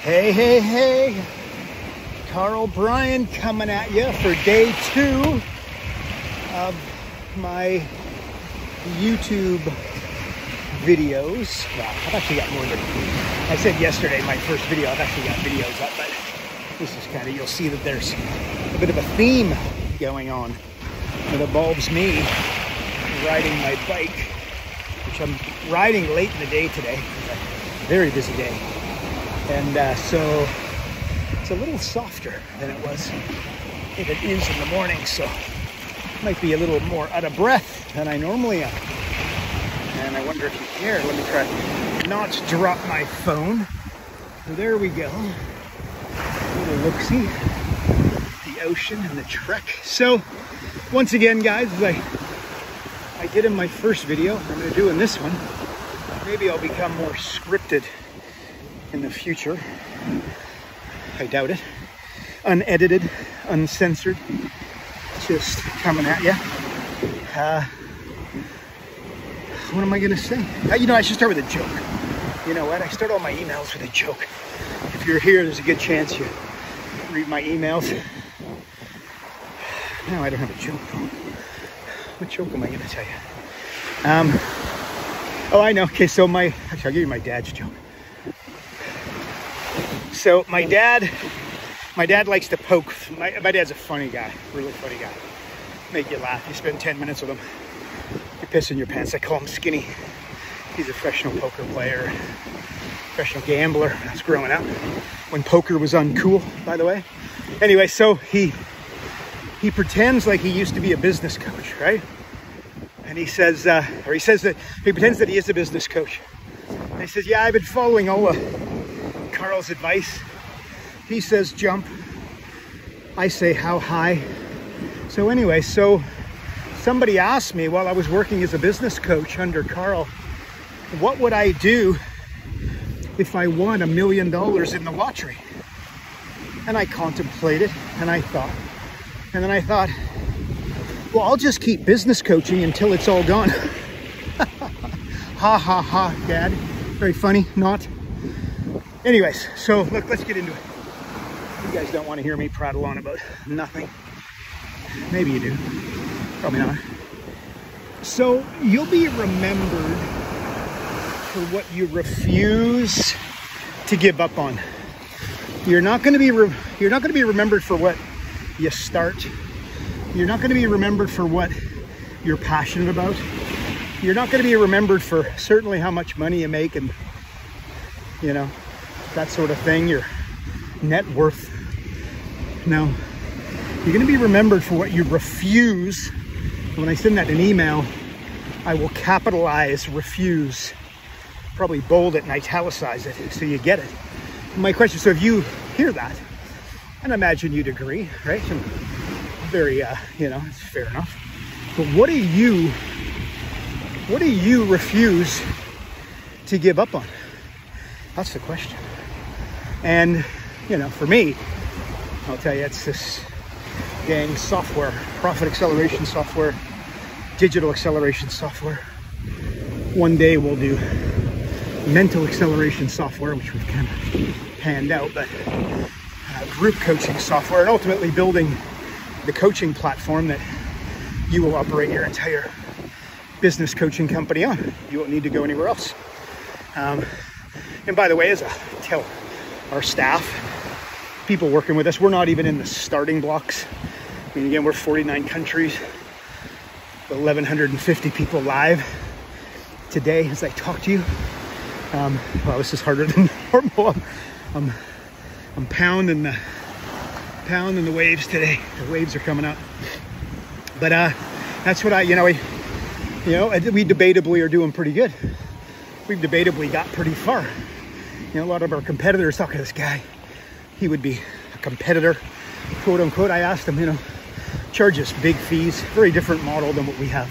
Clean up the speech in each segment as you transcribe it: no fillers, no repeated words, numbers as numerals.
Hey, hey, hey, Karl Bryan coming at you for day 2 of my YouTube videos. Well, I've actually got more than, I said yesterday, my first video, I've actually got videos up, but this is kind of, you'll see that there's a bit of a theme going on that involves me riding my bike, which I'm riding late in the day today. It's a very busy day. And so it's a little softer than it was if it is in the morning, so might be a little more out of breath than I normally am. And I wonder if you care. Let me try not to drop my phone. There we go. A little look-see. The ocean and the trek. So once again, guys, as I did in my first video, I'm going to do in this one. Maybe I'll become more scripted in the future. I doubt it. Unedited, uncensored, just coming at you. What am I gonna say? You know, I should start with a joke. You know what? I start all my emails with a joke. If you're here, there's a good chance you read my emails. No, I don't have a joke though. What joke am I gonna tell you? Oh, I know. Okay, so actually, I'll give you my dad's joke. So my dad likes to poke. My dad's a funny guy, really funny guy. Make you laugh. You spend 10 minutes with him, you're pissing your pants. I call him Skinny. He's a professional poker player, professional gambler. I was growing up when poker was uncool, by the way. Anyway, so he pretends like he used to be a business coach, right? And he says, he pretends that he is a business coach. And he says, yeah, I've been following all Karl's advice. He says jump, I say how high. So anyway, so somebody asked me while I was working as a business coach under Karl, what would I do if I won $1 million in the lottery? And I contemplated and I thought, well, I'll just keep business coaching until it's all gone. Ha ha ha, Dad. Very funny, not? Anyways, so look, let's get into it. You guys don't want to hear me prattle on about nothing. Maybe you do. Probably not. So you'll be remembered for what you refuse to give up on. You're not going to be remembered for what you start. You're not going to be remembered for what you're passionate about. You're not going to be remembered for certainly how much money you make and, you know, that sort of thing, your net worth. No, you're going to be remembered for what you refuse. When I send that in an email, I will capitalize refuse, probably bold it and italicize it so you get it. My question, so if you hear that, and I imagine you'd agree, right? And very, you know, it's fair enough. But what do you refuse to give up on? That's the question. And, you know, for me, I'll tell you, it's this dang software, profit acceleration software, digital acceleration software. One day we'll do mental acceleration software, which we've kind of panned out, but group coaching software, and ultimately building the coaching platform that you will operate your entire business coaching company on. You won't need to go anywhere else. And by the way, as I tell our staff, people working with us, we're not even in the starting blocks. I mean, again, we're 49 countries, 1,150 people live today as I talk to you. Well, this is harder than normal. I'm pounding the waves today. The waves are coming up. But that's what we debatably are doing pretty good. We've debatably got pretty far. You know, a lot of our competitors talk to this guy. He would be a competitor, quote unquote. I asked him, you know, charges big fees, very different model than what we have.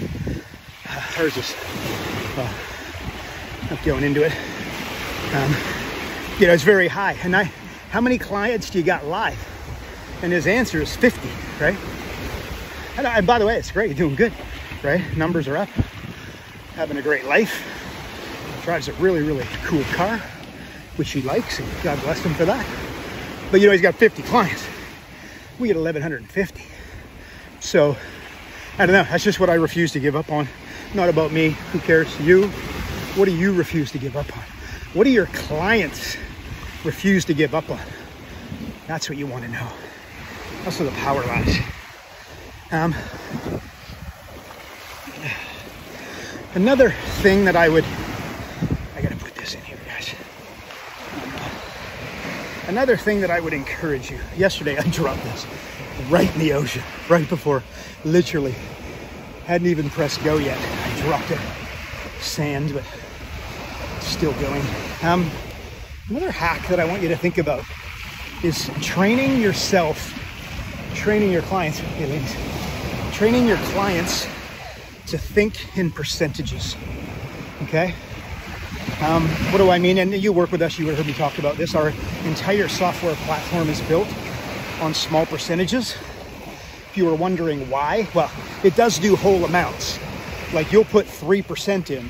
Ours is, not going into it. You know, it's very high. And how many clients do you got live? And his answer is 50, right? And by the way, it's great. You're doing good, right? Numbers are up. Having a great life. Drives a really, really cool car. which he likes, and God bless him for that. But you know, he's got 50 clients. We get 1,150. So I don't know. That's just what I refuse to give up on. Not about me. Who cares? You. What do you refuse to give up on? What do your clients refuse to give up on? That's what you want to know. That's where the power lies. Another thing that I gotta put this in here, guys. Another thing that I would encourage you. Yesterday I dropped this right in the ocean, right before, literally, hadn't even pressed go yet. I dropped it. Sand, but still going. Another hack that I want you to think about is training yourself, training your clients, hey ladies, training your clients to think in percentages, okay? What do I mean? And you work with us, you would have heard me talk about this. Our entire software platform is built on small percentages. If you were wondering why, well, it does do whole amounts. Like you'll put 3% in,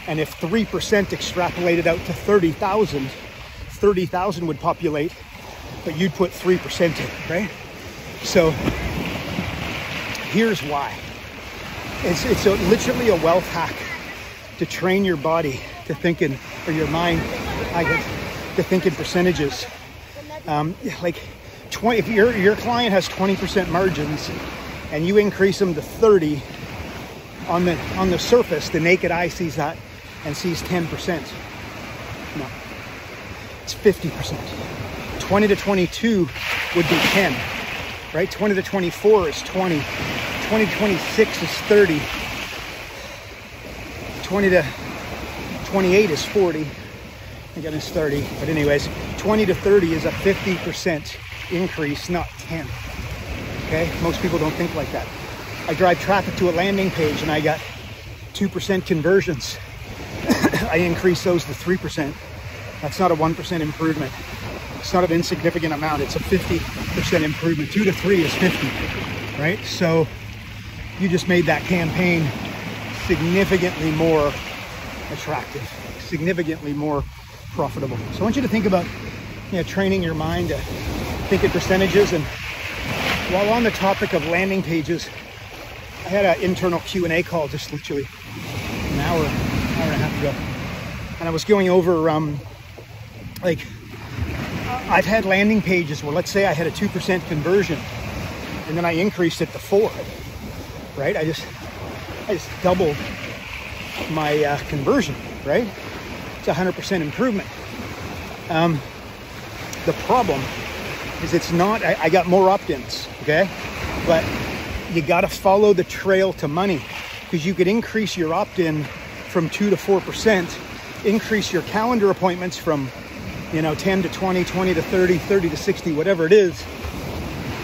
and if 3% extrapolated out to 30,000, 30,000 would populate, but you'd put 3% in, right? So here's why. It's literally a wealth hack to train your body to think in, or your mind, I guess, to think in percentages. Like 20, if your client has 20% margins and you increase them to 30, on the surface, the naked eye sees that and sees 10%. No, it's 50%. 20 to 22 would be 10, right? 20 to 24 is 20. 20 to 26 is 30. 20 to 28 is 40. Again, it's 30. But anyways, 20 to 30 is a 50% increase, not 10. Okay? Most people don't think like that. I drive traffic to a landing page and I got 2% conversions. I increase those to 3%. That's not a 1% improvement. It's not an insignificant amount. It's a 50% improvement. 2 to 3 is 50, right? So you just made that campaign significantly more attractive, significantly more profitable. So I want you to think about, you know, training your mind to think in percentages. And while on the topic of landing pages, I had an internal Q&A call just literally an hour and a half ago. And I was going over, like, I've had landing pages where, let's say I had a 2% conversion and then I increased it to 4, right? I just doubled my conversion, right? It's a 100% improvement. The problem is it's not, I got more opt-ins, okay? But you got to follow the trail to money, because you could increase your opt-in from 2 to 4%, increase your calendar appointments from, you know, 10 to 20, 20 to 30, 30 to 60, whatever it is,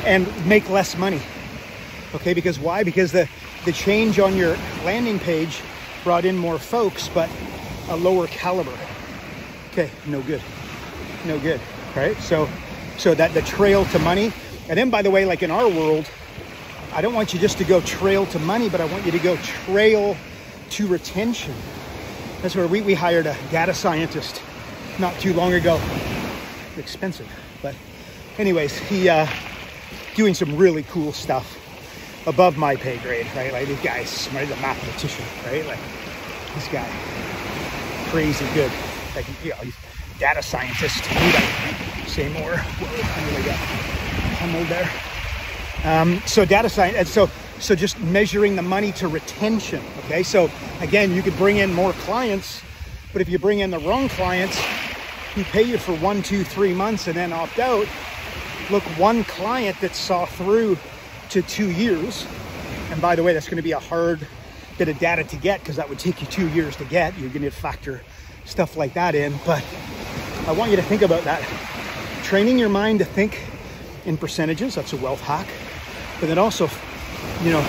and make less money. Okay, because why? Because the change on your landing page brought in more folks, but a lower caliber. Okay, no good, no good, right? So that the trail to money. And then, by the way, like in our world, I don't want you just to go trail to money, but I want you to go trail to retention. That's where we hired a data scientist not too long ago. Expensive, but anyways, he doing some really cool stuff above my pay grade, right? Like this guy's smart, he's a mathematician, right? Like this guy, crazy good. Like, you know, he's a data scientist. Say more. Whoa, I really got humbled there. So data science, and so just measuring the money to retention. Okay, so again, you could bring in more clients, but if you bring in the wrong clients who pay you for 1, 2, 3 months and then opt out, look, one client that saw through to 2 years, and by the way, that's going to be a hard bit of data to get because that would take you 2 years to get. You're going to factor stuff like that in, but I want you to think about that. Training your mind to think in percentages, that's a wealth hack. But then also, you know,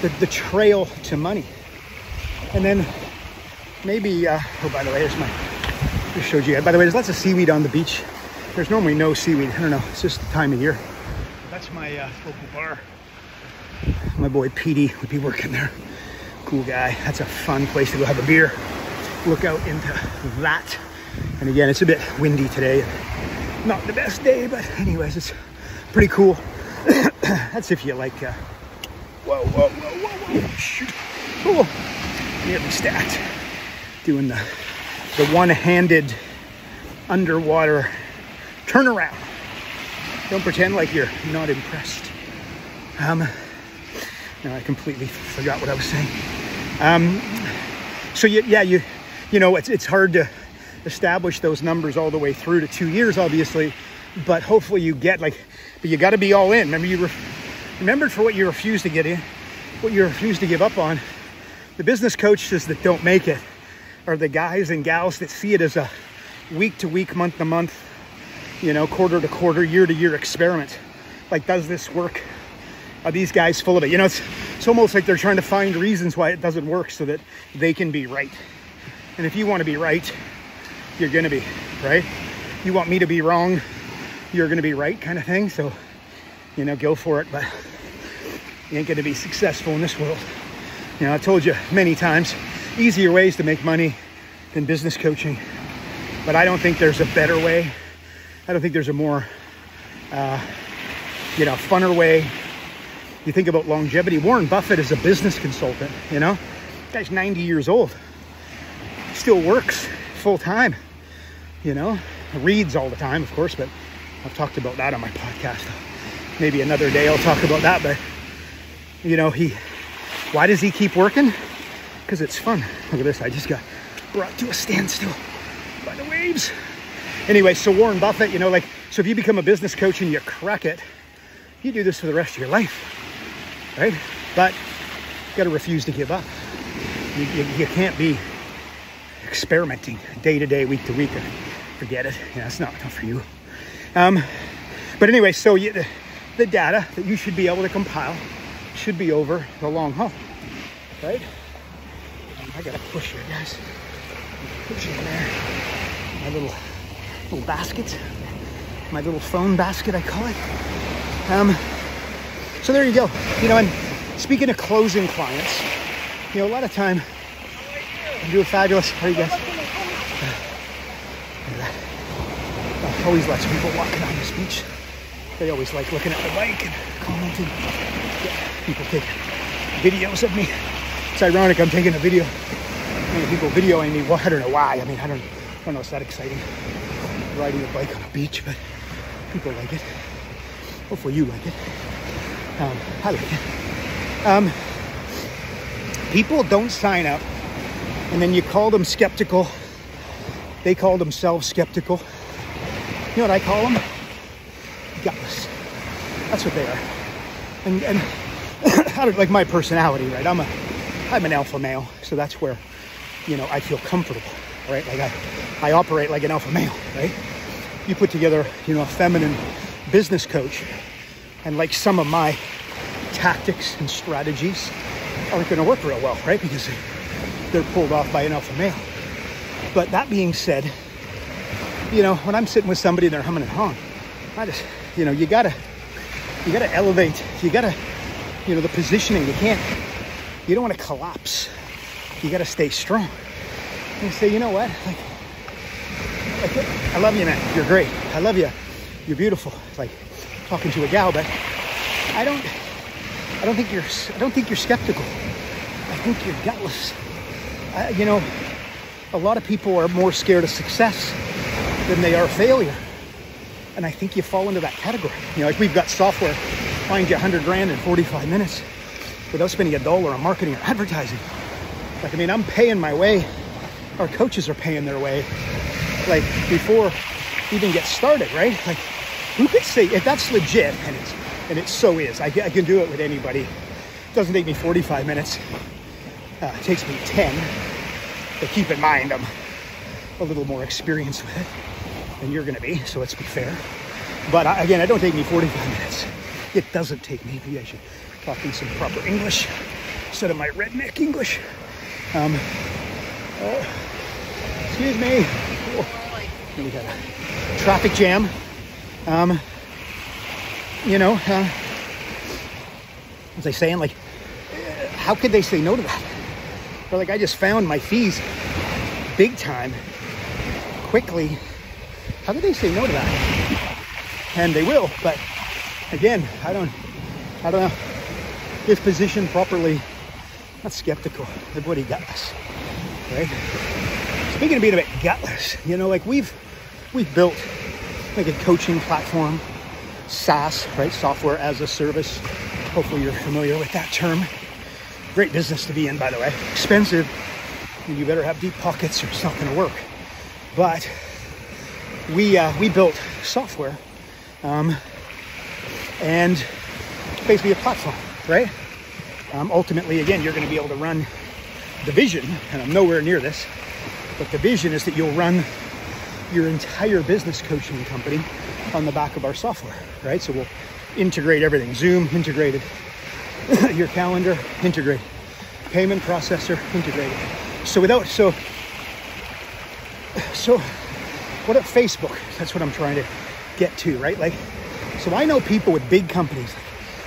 the trail to money. And then maybe, oh, by the way, here's my, just showed you. By the way, there's lots of seaweed on the beach. There's normally no seaweed. I don't know, it's just the time of year. That's my local bar. My boy Petey would be working there. Cool guy. That's a fun place to go have a beer. Look out into that. And again, it's a bit windy today. Not the best day, but anyways, it's pretty cool. That's if you like, whoa, shoot. Oh, nearly stacked. Doing the one-handed underwater turnaround. Don't pretend like you're not impressed. No, I completely forgot what I was saying. So you know, it's hard to establish those numbers all the way through to 2 years, obviously, but hopefully you get but you got to be all in. Remember, remember for what you refuse to get in, what you refuse to give up on. The business coaches that don't make it are the guys and gals that see it as a week to week, month to month, quarter to quarter, year to year experiment. Like, does this work? Are these guys full of it? It's almost like they're trying to find reasons why it doesn't work so that they can be right. And if you want to be right, you're going to be right. You want me to be wrong, you're going to be right, kind of thing. So, go for it, but you ain't going to be successful in this world. I've told you many times, easier ways to make money than business coaching. But I don't think there's a better way. I don't think there's a more, funner way. You think about longevity. Warren Buffett is a business consultant, Guy's 90 years old. Still works full time, Reads all the time, of course, but I've talked about that on my podcast. Maybe another day I'll talk about that, but, why does he keep working? Because it's fun. Look at this, I just got brought to a standstill by the waves. Anyway, so Warren Buffett, so if you become a business coach and you crack it, you do this for the rest of your life, right? But you got to refuse to give up. You can't be experimenting day to day, week to week. Forget it. It's not for you. But anyway, so the data that you should be able to compile should be over the long haul, right? I gotta push here, guys. Push in there. My little basket, my little phone basket, I call it. So there you go. And speaking of closing clients, a lot of time I'm doing fabulous. How are you guys? Always lets people walking on this beach. They always like looking at the bike and commenting. Yeah, people take videos of me. It's ironic, I'm taking a video. People videoing me. Well, I don't know why. I don't know, it's that exciting. Riding a bike on a beach, but people like it. Hopefully you like it. I like it. People don't sign up, and then you call them skeptical. They call themselves skeptical. You know what I call them? Gutless. That's what they are. And I don't like my personality, right? I'm an alpha male, so that's where, I feel comfortable, right? Like I operate like an alpha male, right? You put together, a feminine business coach, and like some of my tactics and strategies aren't going to work real well, right? Because they're pulled off by an alpha male. But that being said, when I'm sitting with somebody and they're humming and hawing, I just, you gotta elevate. You gotta, the positioning. You don't want to collapse. You gotta stay strong. And say, you know what? Like, I love you, man. You're great. I love you. You're beautiful. It's like talking to a gal, but I don't think you're skeptical. I think you're gutless. A lot of people are more scared of success than they are failure. And I think you fall into that category. Like we've got software, find you $100,000 in 45 minutes without spending $1 on marketing or advertising. Like, I'm paying my way. Our coaches are paying their way. Like before even get started, right? Like who could say, if that's legit, and it so is, I can do it with anybody. It doesn't take me 45 minutes. It takes me 10. But keep in mind, I'm a little more experienced with it than you're going to be, so let's be fair. But again, it don't take me 45 minutes. It doesn't take me. Maybe I should talk in some proper English instead of my redneck English. Excuse me. We got a traffic jam. Was I saying, like, how could they say no to that? Or like, I just found my fees big time quickly, how do they say no to that? And they will, but again, I don't know. If positioned properly, not skeptical. They're bloody gutless, right? Speaking of being a bit gutless, you know, like we've built like a coaching platform, SaaS, right? Software as a service. Hopefully you're familiar with that term. Great business to be in, by the way. Expensive. And you better have deep pockets or it's not going to work. But we built software and basically a platform, right? Ultimately, again, you're going to be able to run the vision, and I'm nowhere near this, but the vision is that you'll run your entire business coaching company on the back of our software, right? So we'll integrate everything. Zoom integrated, your calendar integrated, payment processor integrated. So what about Facebook? That's what I'm trying to get to, right? Like, so I know people with big companies,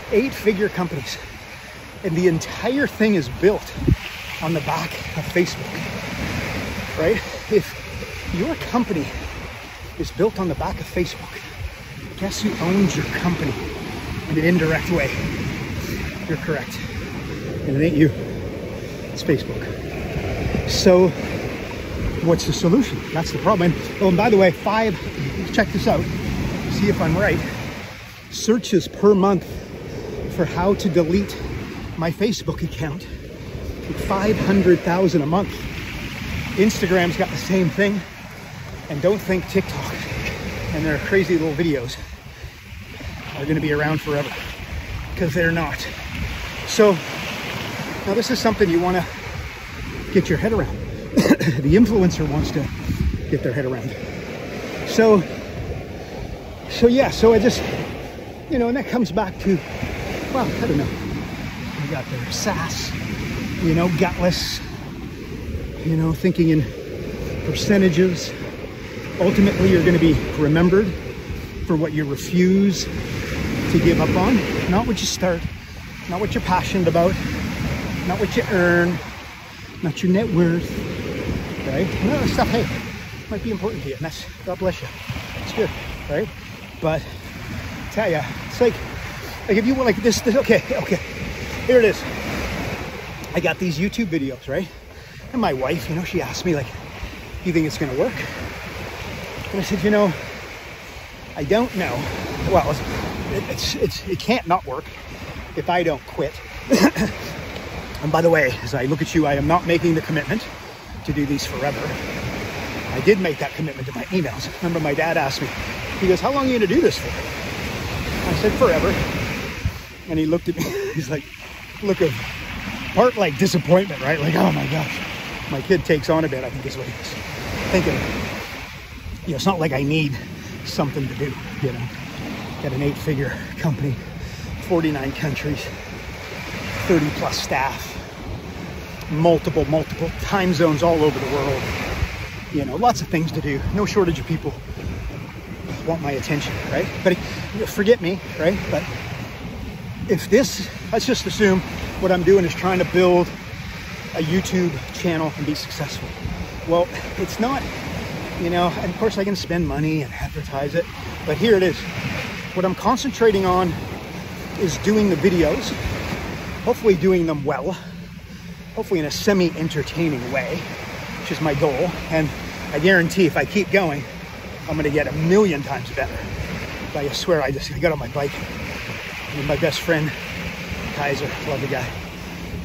8-figure companies, and the entire thing is built on the back of Facebook, right? If your company is built on the back of Facebook, guess who owns your company in an indirect way? You're correct. And it ain't you. It's Facebook. So what's the solution? That's the problem. And by the way, check this out. See if I'm right. Searches per month for how to delete my Facebook account. 500,000 a month. Instagram's got the same thing. And don't think TikTok and their crazy little videos are going to be around forever, because they're not. So now this is something you want to get your head around. The influencer wants to get their head around. So I just, you know, and that comes back to, well, I don't know. You got their SaaS, you know, gutless, you know, thinking in percentages. Ultimately, you're going to be remembered for what you refuse to give up on, not what you start, not what you're passionate about, not what you earn, not your net worth, right? And all that stuff, hey, might be important to you, and that's, God bless you. It's good, right? But I tell you, it's like if you want like this, okay, here it is. I got these YouTube videos, right? And my wife, you know, she asked me like, do you think it's going to work? And I said, you know, I don't know. Well, it can't not work if I don't quit. And by the way, as I look at you, I am not making the commitment to do these forever. I did make that commitment to my emails. Remember, my dad asked me, he goes, how long are you going to do this for? I said, forever. And he looked at me, he's like, look of part like disappointment, right? Like, oh my gosh, my kid takes on a bit, I think is what he was thinking. You know, it's not like I need something to do, you know. Got an 8-figure company, 49 countries, 30 plus staff, multiple time zones all over the world. You know, lots of things to do. No shortage of people want my attention, right? But forget me, right? But if this, let's just assume what I'm doing is trying to build a YouTube channel and be successful. Well, it's not, you know, and of course I can spend money and advertise it, but here it is. What I'm concentrating on is doing the videos, hopefully doing them well, hopefully in a semi-entertaining way, which is my goal. And I guarantee if I keep going, I'm gonna get 1,000,000 times better. But I swear, I got on my bike with my best friend, Kaiser, love the guy.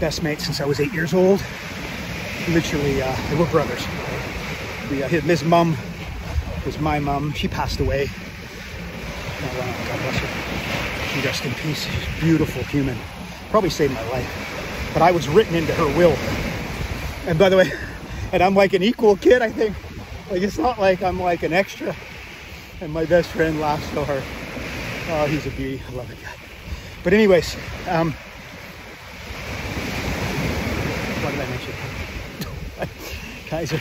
Best mate since I was 8 years old. Literally, they were brothers. His mom was my mom. She passed away. Oh, God bless her. She rest in peace. She's a beautiful human. Probably saved my life. But I was written into her will. And by the way, and I'm like an equal kid, I think. Like, it's not like I'm like an extra. And my best friend laughs so hard. Oh, he's a beauty. I love the guy. But anyways, what did I mention? Kaiser.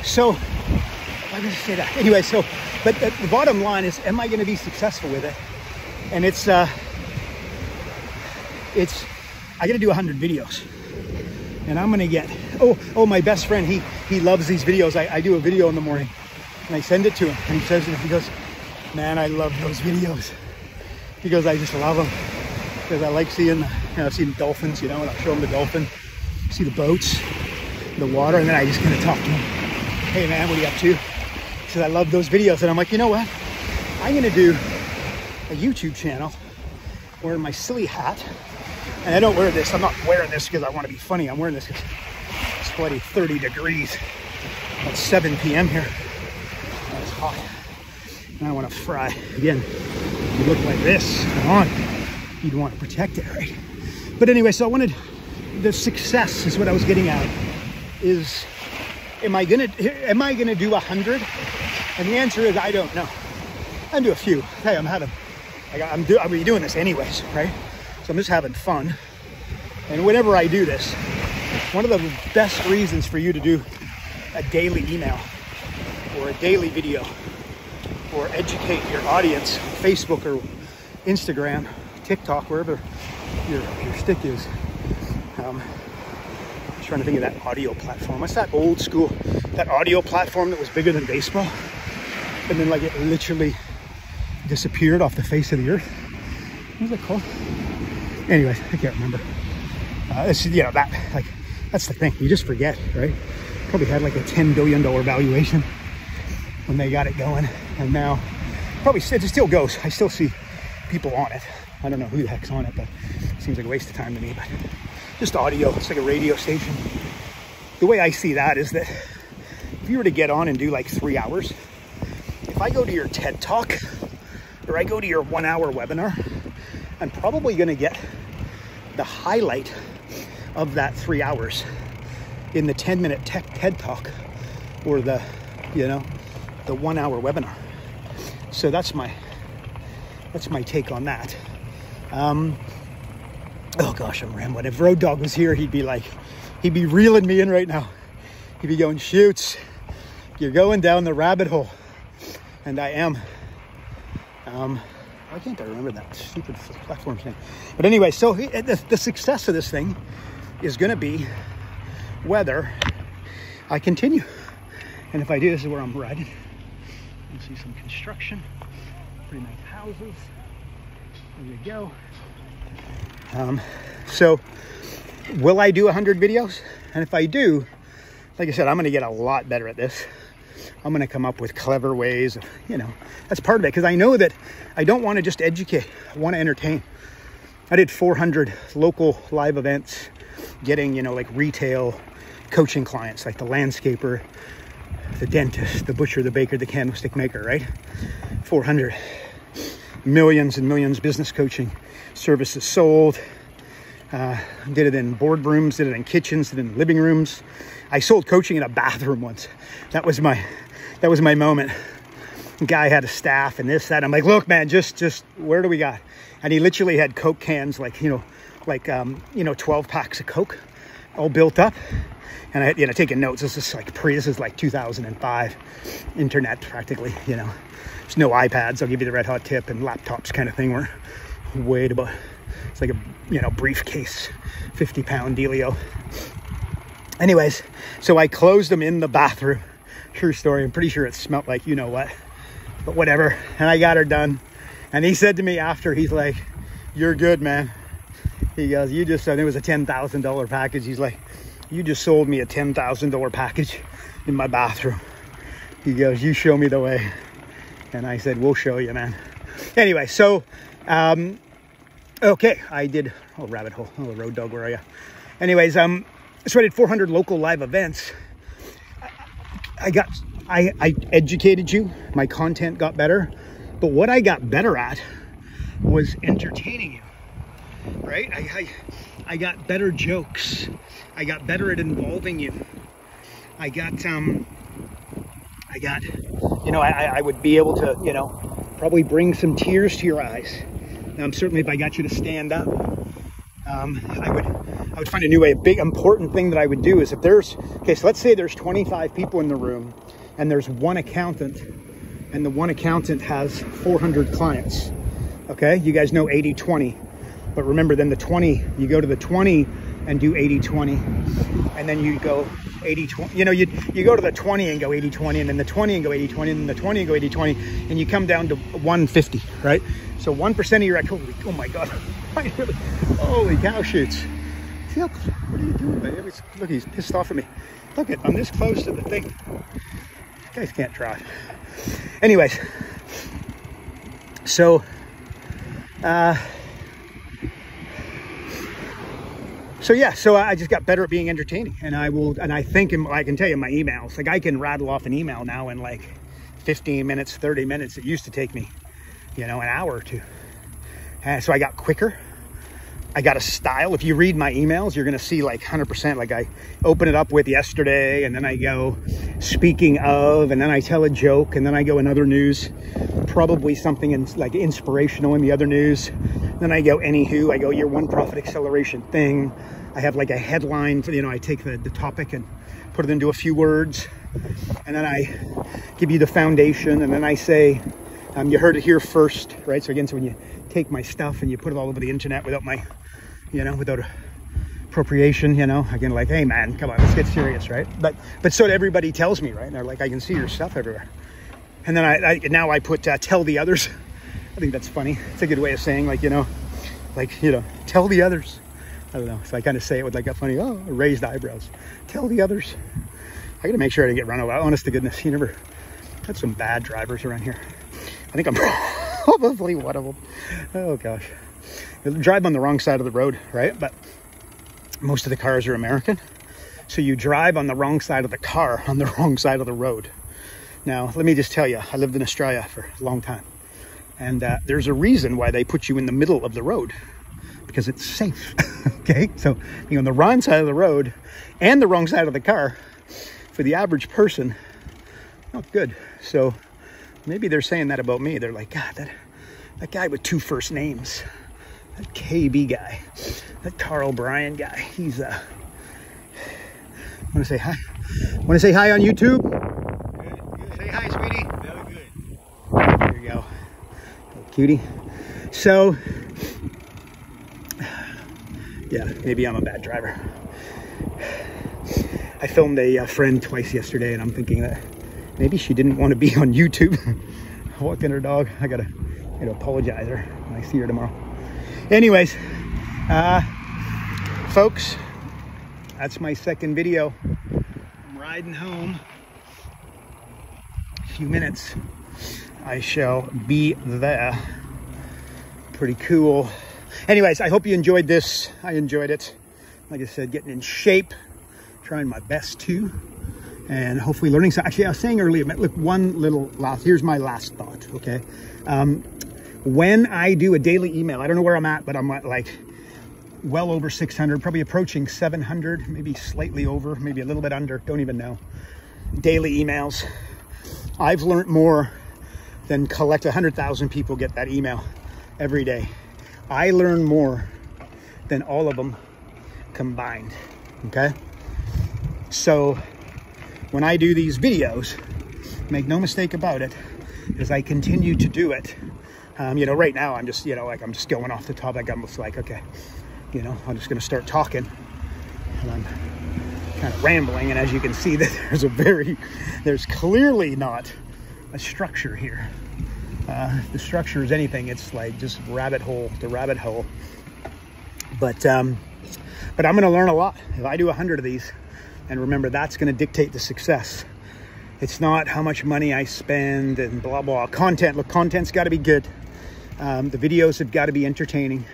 So, why did I say that? Anyway, so, but the bottom line is, am I going to be successful with it? And it's I got to do 100 videos. And I'm going to get Oh, my best friend, he loves these videos. I do a video in the morning and I send it to him and he says, he goes, man, I love those videos. He goes, I just love them because I like seeing, I've seen dolphins, and I'll show him the dolphin, see the boats, the water, and then I just kind of talk to him. Hey man, what are you up to? He says, I love those videos. And I'm like, you know what? I'm going to do a YouTube channel wearing my silly hat. And I don't wear this. I'm not wearing this because I want to be funny. I'm wearing this because it's bloody 30 degrees at 7 p.m. here. And it's hot. And I want to fry. Again, you look like this, come on. You'd want to protect it, right? But anyway, so I wanted, the success is what I was getting at, is am I gonna do 100? And the answer is I don't know. I'll do a few. Hey, I'll be doing this anyways, right? So I'm just having fun. And whenever I do this, one of the best reasons for you to do a daily email or a daily video or educate your audience on Facebook or Instagram, TikTok, wherever your stick is. I'm trying to think of that audio platform. What's that old school, that audio platform that was bigger than baseball? And then like it literally disappeared off the face of the earth. What was it called? Anyways, I can't remember. It's, that's the thing. You just forget, right? Probably had like a $10 billion valuation when they got it going. And now, probably it still goes. I still see people on it. I don't know who the heck's on it, but it seems like a waste of time to me. But just audio, it's like a radio station. The way I see that is that if you were to get on and do like 3 hours, if I go to your TED Talk or I go to your 1 hour webinar, I'm probably going to get the highlight of that 3 hours in the 10-minute TED Talk or the 1 hour webinar. So that's my take on that. Oh gosh, I'm rambling. If Road Dogg was here, he'd be reeling me in right now. He'd be going, shoots, you're going down the rabbit hole. And I am. Why can't I remember that stupid platform thing? But anyway, so the success of this thing is going to be whether I continue. And if I do, this is where I'm riding. You see some construction, pretty nice houses. There you go. So will I do 100 videos? And if I do, like I said, I'm going to get a lot better at this. I'm going to come up with clever ways of, that's part of it. Because I know that I don't want to just educate. I want to entertain. I did 400 local live events, getting, like retail coaching clients, like the landscaper, the dentist, the butcher, the baker, the candlestick maker, right? 400. Millions and millions business coaching services sold. Did it in boardrooms, did it in kitchens, did it in living rooms. I sold coaching in a bathroom once. That was my moment. The guy had a staff and this, that. I'm like, look, man, just where do we got? And he literally had Coke cans, 12 packs of Coke, all built up. And I had, taking notes. This is like 2005, internet practically. There's no iPads. I'll give you the red hot tip, and laptops kind of thing were way about. It's like a briefcase, 50-pound dealio. Anyways, so I closed them in the bathroom. True story. I'm pretty sure it smelled like what, but whatever. And I got her done. And he said to me after, he's like, "You're good, man." He goes, "You just," and it was a $10,000 package. He's like, "You just sold me a $10,000 package in my bathroom." He goes, "You show me the way." And I said, "We'll show you, man." Anyway, so, okay, I did, rabbit hole, Road Dogg, where are you? Anyways, so I did 400 local live events. I educated you, my content got better, but what I got better at was entertaining you, right? I got better jokes. I got better at involving you. I would be able to, probably bring some tears to your eyes. Certainly if I got you to stand up, I would find a new way. A big important thing that I would do is if there's, so let's say there's 25 people in the room and there's one accountant, and the one accountant has 400 clients. Okay, you guys know 80-20, but remember then the 20, you go to the 20 and do 80-20. And then you go 80-20. You know, you go to the 20 and go 80-20, and then the 20 and go 80-20, and then the 20 and go 80-20, and you come down to 150, right? So 1% of your activity. Oh my God. Holy cow shoots. See how, what are you doing, baby? Look, he's pissed off at me. Look, I'm this close to the thing. You guys can't drive. Anyways, so yeah, so I just got better at being entertaining, and I think, I can tell you my emails, like I can rattle off an email now in like 15 minutes, 30 minutes. It used to take me, you know, an hour or two. And so I got quicker. I got a style. If you read my emails, you're going to see like 100%, like I open it up with yesterday, and then I go speaking of, and then I tell a joke, and then I go in other news, probably something like inspirational in the other news. Then I go anywho, I go your one profit acceleration thing. I have like a headline for, you know, I take the topic and put it into a few words, and then I give you the foundation, and then I say, you heard it here first, right? So again, so when you take my stuff and you put it all over the internet without my, you know, without appropriation, you know, again, like, hey man, come on, let's get serious, right? But so everybody tells me, right? And they're like, I can see your stuff everywhere. And then now I put tell the others. I think that's funny. It's a good way of saying, like, you know, tell the others. I don't know. So I kind of say it with like a funny, raised eyebrows. Tell the others. I got to make sure I didn't get run over. Honest to goodness, you never had some bad drivers around here. I think I'm probably one of them. Oh gosh. You drive on the wrong side of the road, right? But most of the cars are American. So you drive on the wrong side of the car on the wrong side of the road. Now, let me just tell you, I lived in Australia for a long time. And there's a reason why they put you in the middle of the road, because it's safe. Okay, so being on the wrong side of the road and the wrong side of the car, for the average person, not good. So maybe they're saying that about me. They're like, God, that guy with 2 first names, that KB guy, that Karl Bryan guy, he's want to say hi. Want to say hi on YouTube? Good. Say hi, sweetie. Very good. There you go. Little cutie. So yeah, maybe I'm a bad driver. I filmed a friend twice yesterday, and I'm thinking that maybe she didn't want to be on YouTube. Walking her dog. I gotta apologize her when I see her tomorrow. Anyways, folks, that's my second video. I'm riding home. A few minutes. I shall be there. Pretty cool. Anyways, I hope you enjoyed this. I enjoyed it. Like I said, getting in shape, trying my best to, and hopefully learning something. Actually, I was saying earlier, look, here's my last thought, okay? When I do a daily email, I don't know where I'm at, but I'm like well over 600, probably approaching 700, maybe slightly over, maybe a little bit under, don't even know. Daily emails. I've learned more than 100,000 people get that email every day. I learn more than all of them combined, okay? So when I do these videos, make no mistake about it, as I continue to do it, you know, right now I'm just, you know, like I'm just going off the top. Like I'm just like, okay, you know, I'm just going to start talking, and I'm kind of rambling. And as you can see, that there's clearly not a structure here. The structure is anything, it's like just rabbit hole to rabbit hole. But I'm going to learn a lot if I do 100 of these. And remember, that's going to dictate the success. It's not how much money I spend and blah, blah. Content, look, content's got to be good. The videos have got to be entertaining.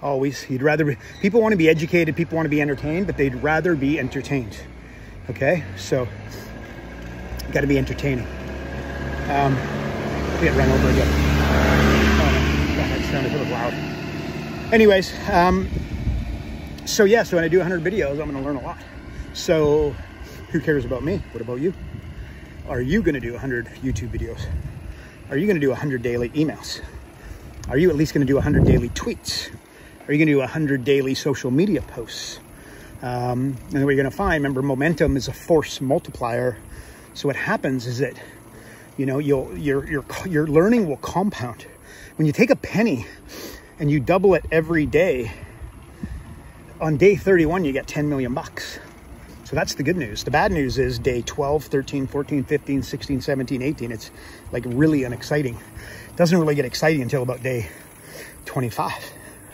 Always. People want to be educated, people want to be entertained, but they'd rather be entertained. Okay? So, got to be entertaining. Get run over again. Oh, no. That sounded a little loud. Anyways, so yeah, so when I do 100 videos, I'm going to learn a lot. So who cares about me? What about you? Are you going to do 100 YouTube videos? Are you going to do 100 daily emails? Are you at least going to do 100 daily tweets? Are you going to do 100 daily social media posts? And what you're going to find, remember, momentum is a force multiplier. So what happens is that, you know, your learning will compound. When you take a penny and you double it every day, on day 31, you get 10 million bucks. So that's the good news. The bad news is day 12, 13, 14, 15, 16, 17, 18. It's like really unexciting. It doesn't really get exciting until about day 25,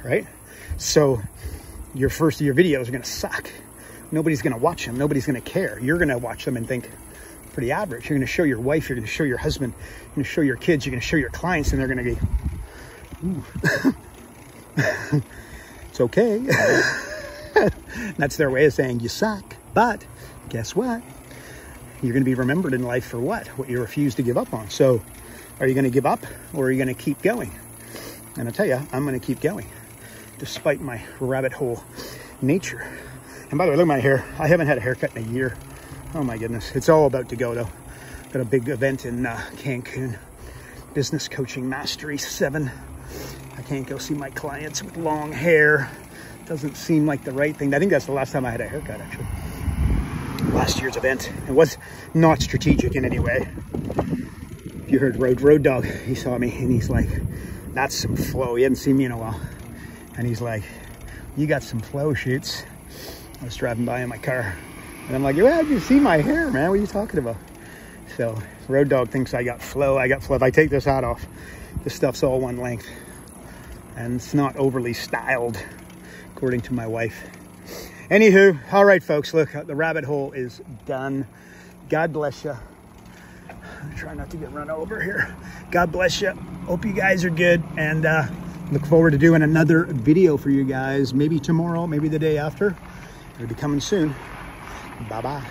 right? So your videos are going to suck. Nobody's going to watch them. Nobody's going to care. You're going to watch them and think, pretty average. You're going to show your wife. You're going to show your husband. You're going to show your kids. You're going to show your clients, and they're going to be, ooh. It's okay. That's their way of saying you suck. But guess what? You're going to be remembered in life for what? What you refuse to give up on. So are you going to give up, or are you going to keep going? And I'll tell you, I'm going to keep going despite my rabbit hole nature. And by the way, look at my hair. I haven't had a haircut in a year. Oh my goodness. It's all about to go though. Got a big event in Cancun. Business Coaching Mastery 7. I can't go see my clients with long hair. Doesn't seem like the right thing. I think that's the last time I had a haircut, actually. Last year's event. It was not strategic in any way. You heard Road Dog. He saw me and he's like, that's some flow. He hadn't seen me in a while. And he's like, you got some flow, Shoots. I was driving by in my car. And I'm like, well, you see my hair, man. What are you talking about? So Road Dog thinks I got flow. I got flow. If I take this hat off, this stuff's all one length. And it's not overly styled, according to my wife. Anywho, all right, folks, look, the rabbit hole is done. God bless you. Try not to get run over here. God bless you. Hope you guys are good. And look forward to doing another video for you guys. Maybe tomorrow, maybe the day after. It'll be coming soon. Bye-bye.